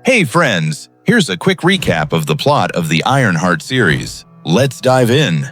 Hey friends, here's a quick recap of the plot of the Ironheart series. Let's dive in.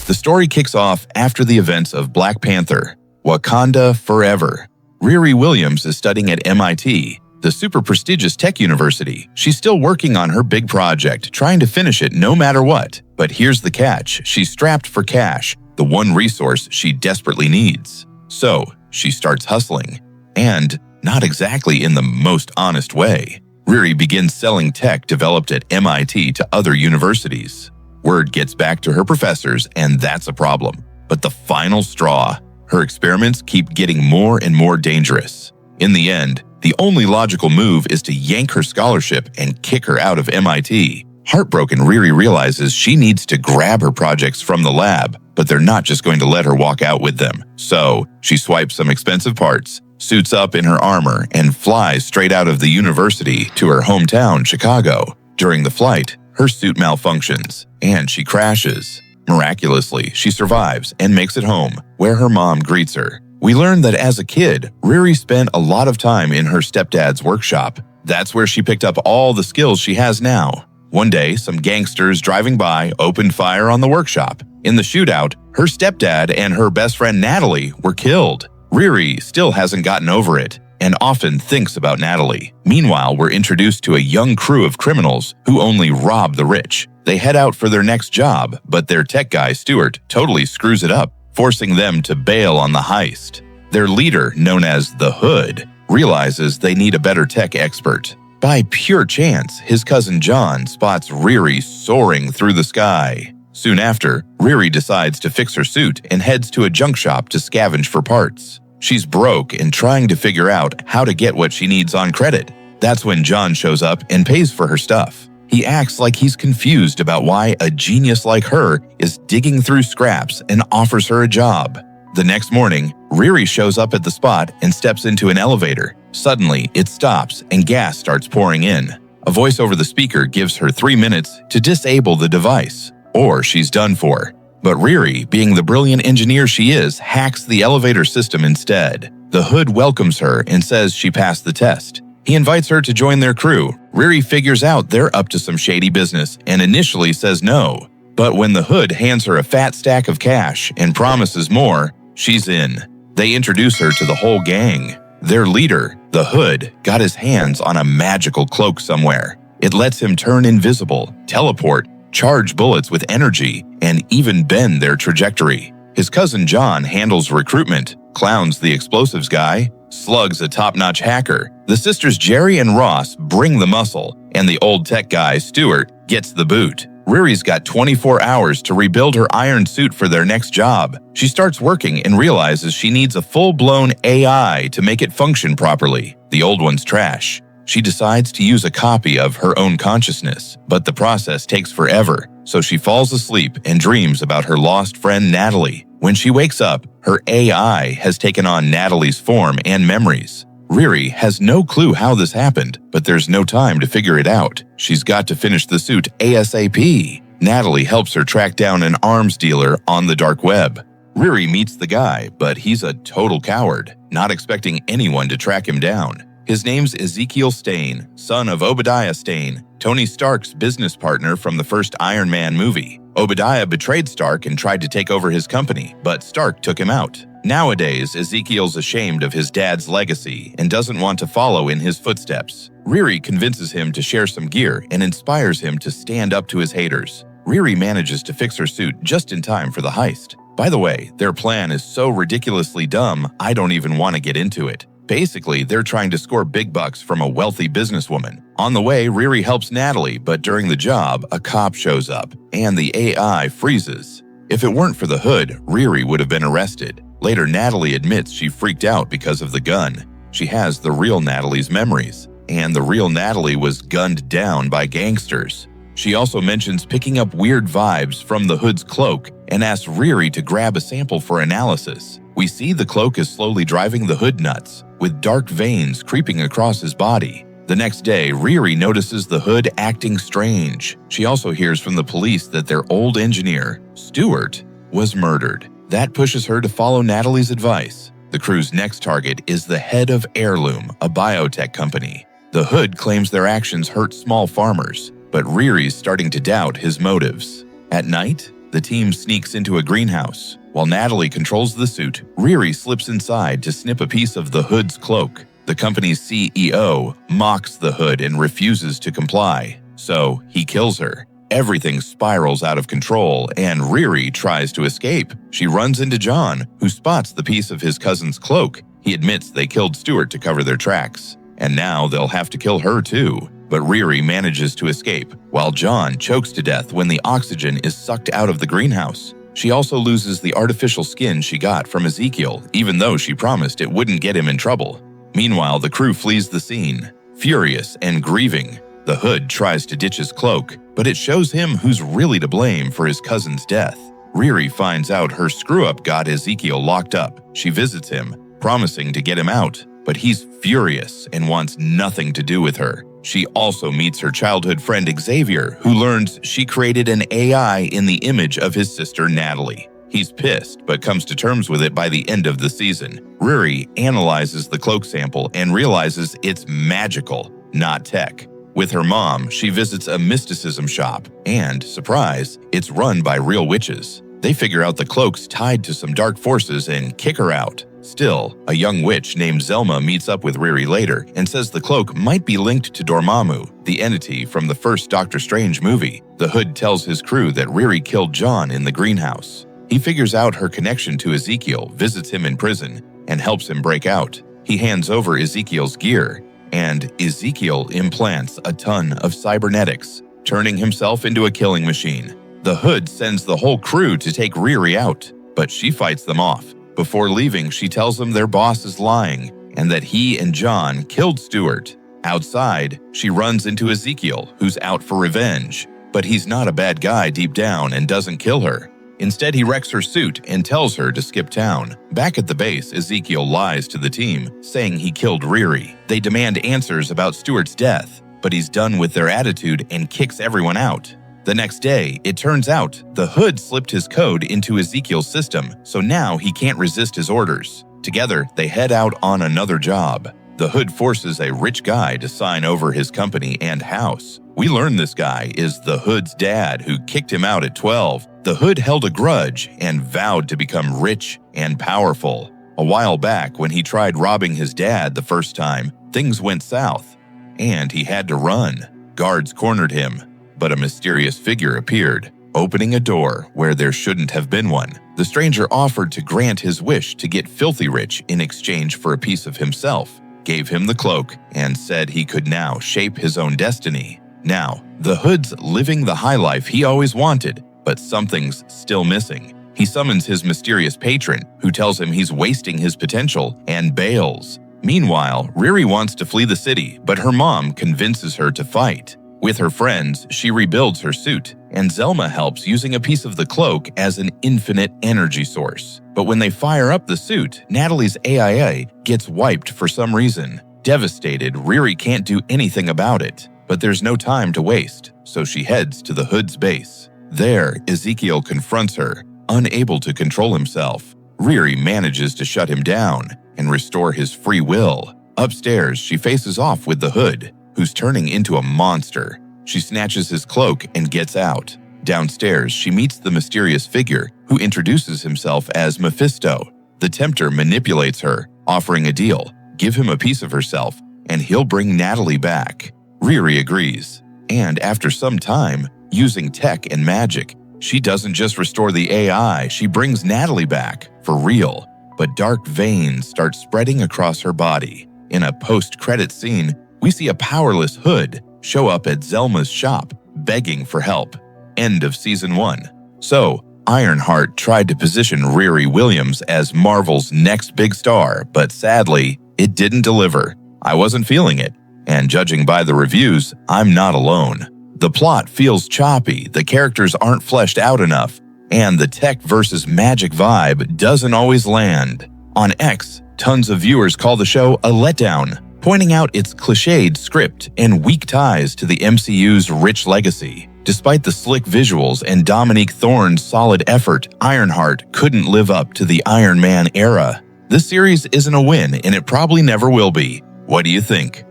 The story kicks off after the events of Black Panther, Wakanda Forever. Riri Williams is studying at MIT, the super prestigious tech university. She's still working on her big project, trying to finish it no matter what. But here's the catch, she's strapped for cash, the one resource she desperately needs. So, she starts hustling, and not exactly in the most honest way. Riri begins selling tech developed at MIT to other universities. Word gets back to her professors, and that's a problem. But the final straw, her experiments keep getting more and more dangerous. In the end, the only logical move is to yank her scholarship and kick her out of MIT. Heartbroken, Riri realizes she needs to grab her projects from the lab, but they're not just going to let her walk out with them. So, she swipes some expensive parts, suits up in her armor, and flies straight out of the university to her hometown, Chicago. During the flight, her suit malfunctions, and she crashes. Miraculously, she survives and makes it home, where her mom greets her. We learn that as a kid, Riri spent a lot of time in her stepdad's workshop. That's where she picked up all the skills she has now. One day, some gangsters driving by opened fire on the workshop. In the shootout, her stepdad and her best friend Natalie were killed. Riri still hasn't gotten over it, and often thinks about Natalie. Meanwhile, we're introduced to a young crew of criminals who only rob the rich. They head out for their next job, but their tech guy, Stuart, totally screws it up, forcing them to bail on the heist. Their leader, known as the Hood, realizes they need a better tech expert. By pure chance, his cousin John spots Riri soaring through the sky. Soon after, Riri decides to fix her suit and heads to a junk shop to scavenge for parts. She's broke and trying to figure out how to get what she needs on credit. That's when John shows up and pays for her stuff. He acts like he's confused about why a genius like her is digging through scraps and offers her a job. The next morning, Riri shows up at the spot and steps into an elevator. Suddenly, it stops and gas starts pouring in. A voice over the speaker gives her 3 minutes to disable the device, or she's done for. But Riri, being the brilliant engineer she is, hacks the elevator system instead. The Hood welcomes her and says she passed the test. He invites her to join their crew. Riri figures out they're up to some shady business and initially says no. But when the Hood hands her a fat stack of cash and promises more, she's in. They introduce her to the whole gang. Their leader, the Hood, got his hands on a magical cloak somewhere. It lets him turn invisible, teleport, charge bullets with energy, and even bend their trajectory. His cousin John handles recruitment, clowns the explosives guy, slugs a top-notch hacker. The sisters Jerry and Ross bring the muscle, and the old tech guy, Stuart, gets the boot. Riri's got 24 hours to rebuild her iron suit for their next job. She starts working and realizes she needs a full-blown AI to make it function properly. The old one's trash. She decides to use a copy of her own consciousness, but the process takes forever, so she falls asleep and dreams about her lost friend Natalie. When she wakes up, her AI has taken on Natalie's form and memories. Riri has no clue how this happened, but there's no time to figure it out. She's got to finish the suit ASAP. Natalie helps her track down an arms dealer on the dark web. Riri meets the guy, but he's a total coward, not expecting anyone to track him down. His name's Zeke Stane, son of Obadiah Stane, Tony Stark's business partner from the first Iron Man movie. Obadiah betrayed Stark and tried to take over his company, but Stark took him out. Nowadays, Ezekiel's ashamed of his dad's legacy and doesn't want to follow in his footsteps. Riri convinces him to share some gear and inspires him to stand up to his haters. Riri manages to fix her suit just in time for the heist. By the way, their plan is so ridiculously dumb, I don't even want to get into it. Basically, they're trying to score big bucks from a wealthy businesswoman. On the way, Riri helps Natalie, but during the job, a cop shows up, and the AI freezes. If it weren't for the Hood, Riri would have been arrested. Later, Natalie admits she freaked out because of the gun. She has the real Natalie's memories, and the real Natalie was gunned down by gangsters. She also mentions picking up weird vibes from the Hood's cloak and asks Riri to grab a sample for analysis. We see the cloak is slowly driving the Hood nuts, with dark veins creeping across his body. The next day, Riri notices the Hood acting strange. She also hears from the police that their old engineer, Stuart, was murdered. That pushes her to follow Natalie's advice. The The crew's next target is the head of Heirloom, a biotech company. The Hood claims their actions hurt small farmers, but Riri's starting to doubt his motives. At night, the team sneaks into a greenhouse. While Natalie controls the suit, Riri slips inside to snip a piece of the Hood's cloak. The company's CEO mocks the Hood and refuses to comply, so he kills her. Everything spirals out of control, and Riri tries to escape. She runs into John, who spots the piece of his cousin's cloak. He admits they killed Stuart to cover their tracks, and now they'll have to kill her too. But Riri manages to escape, while John chokes to death when the oxygen is sucked out of the greenhouse. She also loses the artificial skin she got from Ezekiel, even though she promised it wouldn't get him in trouble. Meanwhile, the crew flees the scene. Furious and grieving, the Hood tries to ditch his cloak, but it shows him who's really to blame for his cousin's death. Riri finds out her screw-up got Ezekiel locked up. She visits him, promising to get him out, but he's furious and wants nothing to do with her. She also meets her childhood friend Xavier, who learns she created an AI in the image of his sister Natalie. He's pissed, but comes to terms with it by the end of the season. Riri analyzes the cloak sample and realizes it's magical, not tech. With her mom, she visits a mysticism shop, and, surprise, it's run by real witches. They figure out the cloak's tied to some dark forces and kick her out. Still, a young witch named Zelma meets up with Riri later and says the cloak might be linked to Dormammu, the entity from the first Doctor Strange movie. The Hood tells his crew that Riri killed John in the greenhouse. He figures out her connection to Ezekiel, visits him in prison, and helps him break out. He hands over Ezekiel's gear, and Ezekiel implants a ton of cybernetics, turning himself into a killing machine. The Hood sends the whole crew to take Riri out, but she fights them off. Before leaving, she tells them their boss is lying and that he and John killed Stuart. Outside, she runs into Ezekiel, who's out for revenge, but he's not a bad guy deep down and doesn't kill her. Instead, he wrecks her suit and tells her to skip town. Back at the base, Ezekiel lies to the team, saying he killed Riri. They demand answers about Stuart's death, but he's done with their attitude and kicks everyone out. The next day, it turns out the Hood slipped his code into Ezekiel's system, so now he can't resist his orders. Together, they head out on another job. The Hood forces a rich guy to sign over his company and house. We learn this guy is the Hood's dad, who kicked him out at 12. The Hood held a grudge and vowed to become rich and powerful. A while back, when he tried robbing his dad the first time, things went south, and he had to run. Guards cornered him, but a mysterious figure appeared, opening a door where there shouldn't have been one. The stranger offered to grant his wish to get filthy rich in exchange for a piece of himself, gave him the cloak, and said he could now shape his own destiny. Now, the Hood's living the high life he always wanted, but something's still missing. He summons his mysterious patron, who tells him he's wasting his potential, and bails. Meanwhile, Riri wants to flee the city, but her mom convinces her to fight. With her friends, she rebuilds her suit, and Zelma helps using a piece of the cloak as an infinite energy source. But when they fire up the suit, Natalie's AIA gets wiped for some reason. Devastated, Riri can't do anything about it. But there's no time to waste, so she heads to the Hood's base. There, Ezekiel confronts her, unable to control himself. Riri manages to shut him down and restore his free will. Upstairs, she faces off with the Hood, who's turning into a monster. She snatches his cloak and gets out. Downstairs, she meets the mysterious figure, who introduces himself as Mephisto. The Tempter manipulates her, offering a deal: give him a piece of herself, and he'll bring Natalie back. Riri agrees, and after some time, using tech and magic, she doesn't just restore the AI, she brings Natalie back, for real. But dark veins start spreading across her body. In a post-credit scene, we see a powerless Hood show up at Zelma's shop, begging for help. End of Season 1. So, Ironheart tried to position Riri Williams as Marvel's next big star, but sadly, it didn't deliver. I wasn't feeling it, and judging by the reviews, I'm not alone. The plot feels choppy, the characters aren't fleshed out enough, and the tech versus magic vibe doesn't always land. On X, tons of viewers call the show a letdown, pointing out its cliched script and weak ties to the MCU's rich legacy. Despite the slick visuals and Dominique Thorne's solid effort, Ironheart couldn't live up to the Iron Man era. This series isn't a win, and it probably never will be. What do you think?